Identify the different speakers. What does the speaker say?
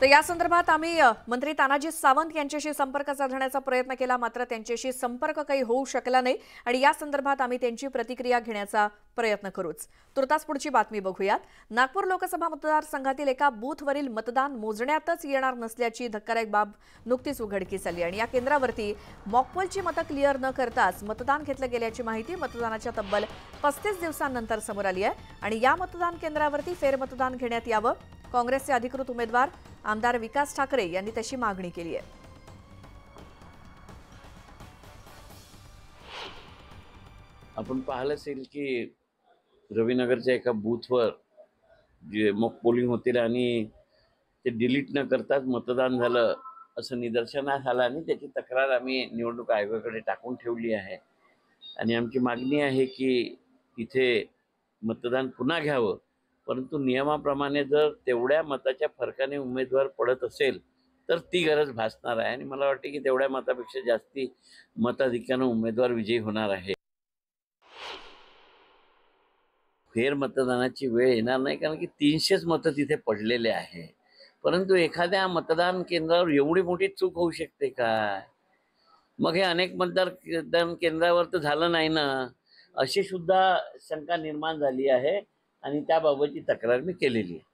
Speaker 1: तर या संदर्भात आम्ही मंत्री तानाजी सावंत यांच्याशी संपर्क साधण्याचा प्रयत्न केला, मात्र त्यांच्याशी संपर्क काही होऊ शकला नाही आणि या संदर्भात आम्ही त्यांची प्रतिक्रिया घेण्याचा प्रयत्न करूच। तुर्तास पुढची बातमी बघूयात। नागपूर लोकसभा मतदारसंघातील एका बूथवरील मतदान मोजण्यातच येणार नसल्याची धक्कादायक बाब नुकतीच उघडकीस आली आणि या केंद्रावरती मॉकपोलची मतं क्लिअर न करताच मतदान घेतलं गेल्याची माहिती मतदानाच्या तब्बल 35 दिवसांनंतर समोर आली आहे आणि या मतदान केंद्रावरती फेरमतदान घेण्यात यावं। काँग्रेसचे अधिकृत उमेदवार आमदार विकास ठाकरे यांनी तशी मागणी केली आहे।
Speaker 2: आपण पाहिलं असेल की रविनगरच्या एका बूथवर जे मॉक पोलिंग होतील आणि ते डिलीट न करताच मतदान झालं असं निदर्शनास आलं आणि त्याची तक्रार आम्ही निवडणूक आयोगाकडे टाकून ठेवली आहे आणि आमची मागणी आहे की इथे मतदान पुन्हा घ्यावं, परंतु नियमाप्रमाणे जर तेवढ्या मताच्या फरकाने उमेदवार पडत असेल तर ती गरज भासणार आहे आणि मला वाटते की तेवढ्या मतापेक्षा जास्ती मताधिक्यानं उमेदवार विजयी होणार आहे। फेरमतदानाची वेळ येणार नाही, कारण की 300च मतं तिथे पडलेले आहे, परंतु एखाद्या मतदान केंद्रावर एवढी मोठी चूक होऊ शकते काय? मग हे अनेक मतदान केंद्रावर तर झालं नाही ना, अशी सुद्धा शंका निर्माण झाली आहे आणि त्याबाबतची तक्रार मी केलेली आहे।